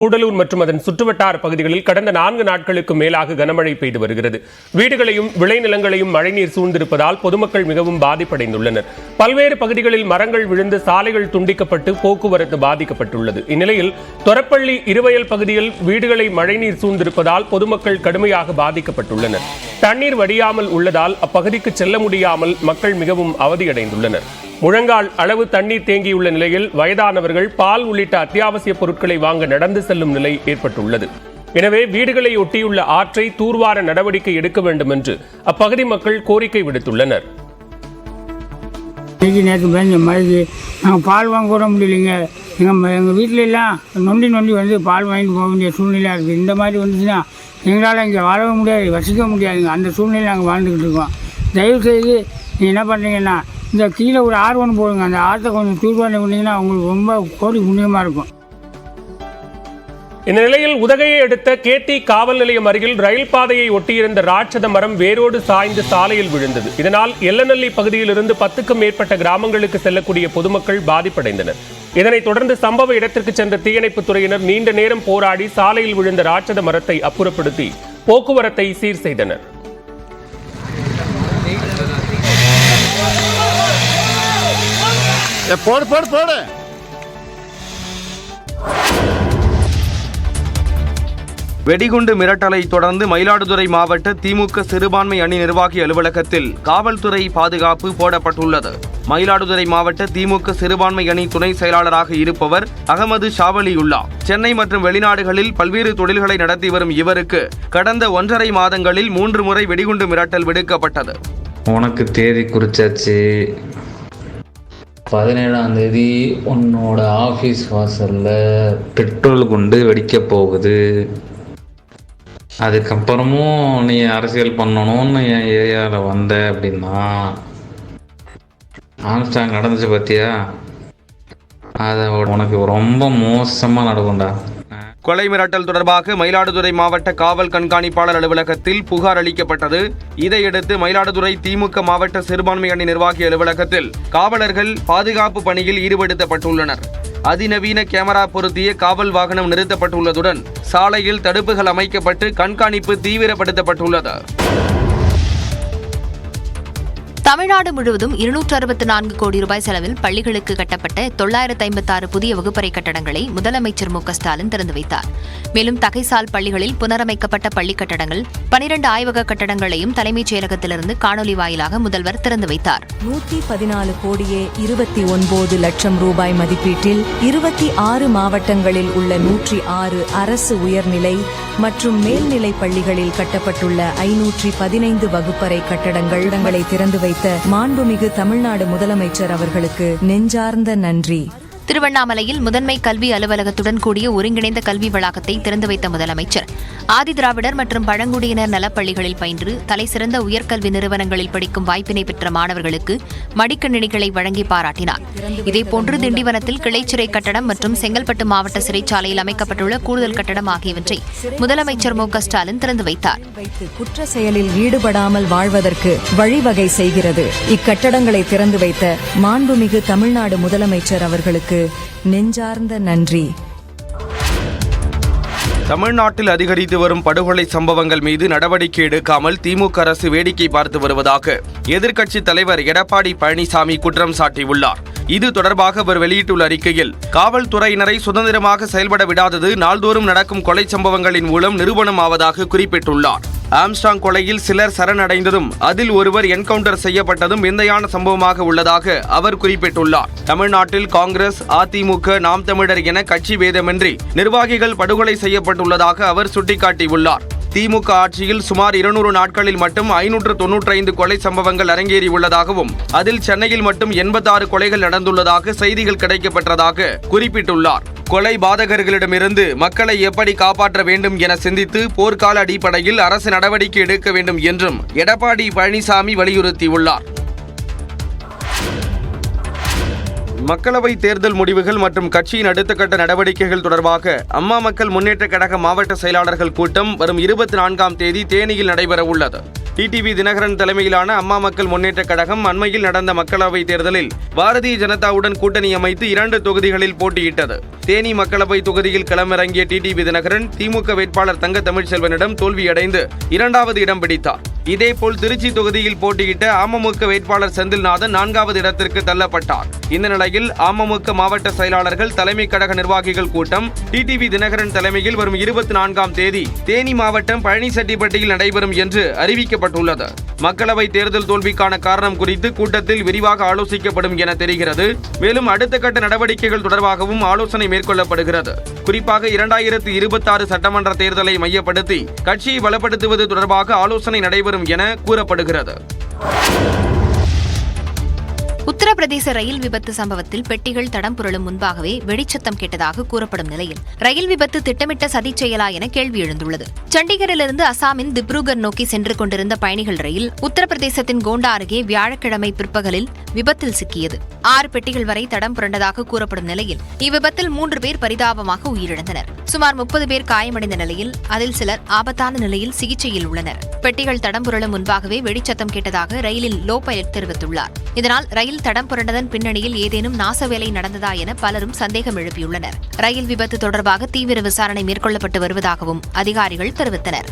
கூடலூர் மற்றும் அதன் சுற்றுவட்டார பகுதிகளில் கடந்த 4 நாட்களுக்கு மேலாக கனமழை பெய்து வருகிறது. வீடுகளையும் விளைநிலங்களையும் மழைநீர் சூழ்ந்திருப்பதால் பொதுமக்கள் மிகவும் பாதிப்படைந்துள்ளனர். பல்வேறு பகுதிகளில் மரங்கள் விழுந்து சாலைகள் துண்டிக்கப்பட்டு போக்குவரத்து பாதிக்கப்பட்டுள்ளது. இந்நிலையில் தொரப்பள்ளி இருவயல் பகுதியில் வீடுகளை மழைநீர் சூழ்ந்திருப்பதால் பொதுமக்கள் கடுமையாக பாதிக்கப்பட்டுள்ளனர். தண்ணீர் வடியாமல் உள்ளதால் அப்பகுதிக்கு செல்ல முடியாமல் மக்கள் மிகவும் அவதியடைந்துள்ளனர். முழங்கால் அளவு தண்ணீர் தேங்கியுள்ள நிலையில் வயதானவர்கள் பால் உள்ளிட்ட அத்தியாவசிய பொருட்களை வாங்க நடந்து செல்லும் நிலை ஏற்பட்டுள்ளது. எனவே வீடுகளை ஒட்டியுள்ள ஆற்றை தூர்வார நடவடிக்கை எடுக்க வேண்டும் என்று அப்பகுதி மக்கள் கோரிக்கை விடுத்துள்ளனர். நேற்று பெஞ்ச மழைக்கு நாங்கள் பால் வாங்க கூட முடியலைங்க. எங்கள் வீட்டில எல்லாம் நொண்டி வந்து பால் வாங்கிட்டு போக வேண்டிய சூழ்நிலையாக இருக்குது. இந்த மாதிரி வந்துச்சுன்னா எங்களால் இங்கே வாழவும் முடியாது, வசிக்க முடியாதுங்க. அந்த சூழ்நிலை நாங்கள் வாழ்ந்துக்கிட்டு இருக்கோம். தயவுசெய்து நீங்கள் என்ன பண்ணுறீங்கன்னா இந்த கீழே ஒரு ஆறு ஒன்று போடுங்க. அந்த ஆற்றை கொஞ்சம் தூர்வாரி பண்ணிங்கன்னா அவங்களுக்கு ரொம்ப கோடி புண்ணியமாக இருக்கும். இந்த நிலையில் உதகையை அடுத்த கேத்தி காவல் நிலையம் அருகில் ரயில் பாதையை ஒட்டியிருந்த ராட்சத மரம் வேரோடு சாய்ந்து சாலையில் விழுந்தது. இதனால் எல்லநல்லி பகுதியில் இருந்து 10க்கும் மேற்பட்ட கிராமங்களுக்கு செல்லக்கூடிய பொதுமக்கள் பாதிப்படைந்தனர். இதனைத் தொடர்ந்து சம்பவ இடத்திற்கு சென்ற தீயணைப்புத் துறையினர் நீண்ட நேரம் போராடி சாலையில் விழுந்த ராட்சத மரத்தை அப்புறப்படுத்தி போக்குவரத்தை சீர் செய்தனர். போடு. வெடிகுண்டு மிரட்டலை தொடர்ந்து மயிலாடுதுறை மாவட்ட திமுக சிறுபான்மை அணி நிர்வாகி அலுவலகத்தில் காவல்துறை பாதுகாப்பு போடப்பட்டுள்ளது. மயிலாடுதுறை மாவட்ட திமுக சிறுபான்மை அணி துணை செயலாளராக இருப்பவர் அகமது ஷாவலியுல்லா. சென்னை மற்றும் வெளிநாடுகளில் பல்வேறு தொழில்களை நடத்தி வரும் இவருக்கு கடந்த 1.5 மாதங்களில் 3 முறை வெடிகுண்டு மிரட்டல் விடுக்கப்பட்டது. உனக்கு தேதி குறிச்சாச்சு. 17ஆம் தேதி உன்னோட ஆஃபீஸ் வாசலில் பெட்ரோல் குண்டு வெடிக்க போகுது. அதுக்கப்புறமும் நீ அரசியல் பண்ணணும்னு என் ஏரியாவில் வந்த அப்படின்னா ஆம்ஸ்டாங் நடந்துச்சு பார்த்தியா, அதை உனக்கு ரொம்ப மோசமாக நடக்கும்டா. கொலை மிரட்டல் தொடர்பாக மயிலாடுதுறை மாவட்ட காவல் கண்காணிப்பாளர் அலுவலகத்தில் புகார் அளிக்கப்பட்டது. இதையடுத்து மயிலாடுதுறை திமுக மாவட்ட சிறுபான்மை அணி நிர்வாகி அலுவலகத்தில் காவலர்கள் பாதுகாப்பு பணியில் ஈடுபடுத்தப்பட்டுள்ளனர். அதிநவீன கேமரா பொருத்திய காவல் வாகனம் நிறுத்தப்பட்டுள்ளதுடன் சாலையில் தடுப்புகள் அமைக்கப்பட்டு கண்காணிப்பு தீவிரப்படுத்தப்பட்டுள்ளது. தமிழ்நாடு முழுவதும் 264 கோடி ரூபாய் செலவில் பள்ளிகளுக்கு கட்டப்பட்ட 956 புதிய வகுப்பறை கட்டடங்களை முதலமைச்சர் மு க ஸ்டாலின் திறந்து வைத்தார். மேலும் தகைசால் பள்ளிகளில் புனரமைக்கப்பட்ட பள்ளி கட்டடங்கள், 12 ஆய்வக கட்டடங்களையும் தலைமைச் செயலகத்திலிருந்து காணொலி வாயிலாக முதல்வர் திறந்து வைத்தார். 114 கோடியே 29 லட்சம் ரூபாய் மதிப்பீட்டில் 26 மாவட்டங்களில் உள்ள 106 அரசு உயர்நிலை மற்றும் மேல்நிலை பள்ளிகளில் கட்டப்பட்டுள்ள 515 வகுப்பறை கட்டடங்களை திறந்து வைத்த மாண்புமிகு தமிழ்நாடு முதலமைச்சர் அவர்களுக்கு நெஞ்சார்ந்த நன்றி. திருவண்ணாமலையில் முதன்மை கல்வி அலுவலகத்துடன் கூடிய ஒருங்கிணைந்த கல்வி வளாகத்தை திறந்து வைத்த முதலமைச்சர் ஆதிதிராவிடர் மற்றும் பழங்குடியினர் நலப்பள்ளிகளில் பயின்று தலைசிறந்த உயர்கல்வி நிறுவனங்களில் படிக்கும் வாய்ப்பினை பெற்ற மாணவர்களுக்கு மடிக்கணினிகளை வழங்கி பாராட்டினார். இதேபோன்று திண்டிவனத்தில் கிளைச்சிறை கட்டடம் மற்றும் செங்கல்பட்டு மாவட்ட சிறைச்சாலையில் அமைக்கப்பட்டுள்ள கூடுதல் கட்டடம் ஆகியவற்றை முதலமைச்சர் மு க ஸ்டாலின் திறந்து வைத்தார். குற்ற செயலில் ஈடுபடாமல் வாழ்வதற்கு வழிவகை செய்கிறது. இக்கட்டடங்களை திறந்து வைத்த மாண்புமிகு தமிழ்நாடு முதலமைச்சர் அவர்களுக்கு நெஞ்சார்ந்த நன்றி. தமிழ்நாட்டில் அதிகரித்து வரும் படுகொலை சம்பவங்கள் மீது நடவடிக்கை எடுக்காமல் திமுக அரசு வேடிக்கை பார்த்து வருவதாக எதிர்க்கட்சித் தலைவர் எடப்பாடி பழனிசாமி குற்றம் சாட்டியுள்ளார். இது தொடர்பாக அவர் வெளியிட்டுள்ள அறிக்கையில், காவல்துறையினரை சுதந்திரமாக செயல்பட விடாதது நாள்தோறும் நடக்கும் கொலை சம்பவங்களின் மூலம் நிரூபணம் ஆவதாக குறிப்பிட்டுள்ளார். ஆம்ஸ்டாங் கொலையில் சிலர் சரணடைந்ததும் அதில் ஒருவர் என்கவுண்டர் செய்யப்பட்டதும் விந்தையான சம்பவமாக உள்ளதாக அவர் குறிப்பிட்டுள்ளார். தமிழ்நாட்டில் காங்கிரஸ், அதிமுக, நாம் தமிழர் என கட்சி பேதமின்றி நிர்வாகிகள் படுகொலை செய்யப்பட்டுள்ளதாக அவர் சுட்டிக்காட்டியுள்ளார். திமுக ஆட்சியில் சுமார் 200 நாட்களில் மட்டும் 595 கொலை சம்பவங்கள் அரங்கேறியுள்ளதாகவும் அதில் சென்னையில் மட்டும் 86 கொலைகள் நடந்துள்ளதாக செய்திகள் கிடைக்கப்பட்டதாக குறிப்பிட்டுள்ளார். கொலை பாதகர்களிடமிருந்து மக்களை எப்படி காப்பாற்ற வேண்டும் என சிந்தித்து போர்க்கால அடிப்படையில் அரசு நடவடிக்கை எடுக்க வேண்டும் என்றும் எடப்பாடி பழனிசாமி வலியுறுத்தியுள்ளார். மக்களவை தேர்தல் முடிவுகள் மற்றும் கட்சியின் அடுத்த கட்ட நடவடிக்கைகள் தொடர்பாக அம்மா மக்கள் முன்னேற்ற கழக மாவட்ட செயலாளர்கள் கூட்டம் வரும் 24ஆம் தேதி தேனியில் நடைபெற உள்ளது. டிடிவி தினகரன் தலைமையிலான அம்மா மக்கள் முன்னேற்ற கழகம் அண்மையில் நடந்த மக்களவை தேர்தலில் பாரதிய ஜனதாவுடன் கூட்டணி அமைத்து 2 தொகுதிகளில் போட்டியிட்டது. தேனி மக்களவை தொகுதியில் களமிறங்கிய டிடிவி தினகரன் திமுக வேட்பாளர் தங்க தமிழ்ச்செல்வனிடம் தோல்வியடைந்து 2வது இடம் பிடித்தார். இதேபோல் திருச்சி தொகுதியில் போட்டியிட்ட அமமுக வேட்பாளர் செந்தில்நாதன் 4வது இடத்திற்கு தள்ளப்பட்டார். இந்த நிலையில் அமமுக மாவட்ட செயலாளர்கள் தலைமை கழக நிர்வாகிகள் கூட்டம் டிடிவி தினகரன் தலைமையில் வரும் 24ஆம் தேதி தேனி மாவட்டம் பழனிசெட்டிப்பட்டியில் நடைபெறும் என்று அறிவிக்கப்பட்டுள்ளது. மக்களவை தேர்தல் தோல்விக்கான காரணம் குறித்து கூட்டத்தில் விரிவாக ஆலோசிக்கப்படும் என தெரிகிறது. மேலும் அடுத்த கட்ட நடவடிக்கைகள் தொடர்பாகவும் ஆலோசனை மேற்கொள்ளப்படுகிறது. குறிப்பாக 2026 சட்டமன்ற தேர்தலை மையப்படுத்தி கட்சியை பலப்படுத்துவது தொடர்பாக ஆலோசனை நடைபெறும் என கூறப்படுகிறது. உத்தரப்பிரதேச ரயில் விபத்து சம்பவத்தில் பெட்டிகள் தடம் புரளும் முன்பாகவே வெடிச்சத்தம் கேட்டதாக கூறப்படும் நிலையில் ரயில் விபத்து திட்டமிட்ட சதிச் செயலா என கேள்வி எழுந்துள்ளது. சண்டிகரிலிருந்து அசாமின் திப்ருகர் நோக்கி சென்று கொண்டிருந்த பயணிகள் ரயில் உத்தரப்பிரதேசத்தின் கோண்டா அருகே வியாழக்கிழமை பிற்பகலில் விபத்தில் சிக்கியது. 6 பெட்டிகள் வரை தடம் புரண்டதாக கூறப்படும் நிலையில் இவ்விபத்தில் 3 பேர் பரிதாபமாக உயிரிழந்தனர். சுமார் 30 பேர் காயமடைந்த நிலையில் அதில் சிலர் ஆபத்தான நிலையில் சிகிச்சையில் உள்ளனர். பெட்டிகள் தடம் புரளும் முன்பாகவே வெடிச்சத்தம் கேட்டதாக ரயிலின் லோ பைலட் தெரிவித்துள்ளார். இதனால் ரயில் தடம் புரண்டதன் பின்னணியில் ஏதேனும் நாசவேலை நடந்ததா என பலரும் சந்தேகம் எழுப்பியுள்ளனர். ரயில் விபத்து தொடர்பாக தீவிர விசாரணை மேற்கொள்ளப்பட்டு வருவதாகவும் அதிகாரிகள் தெரிவித்தனர்.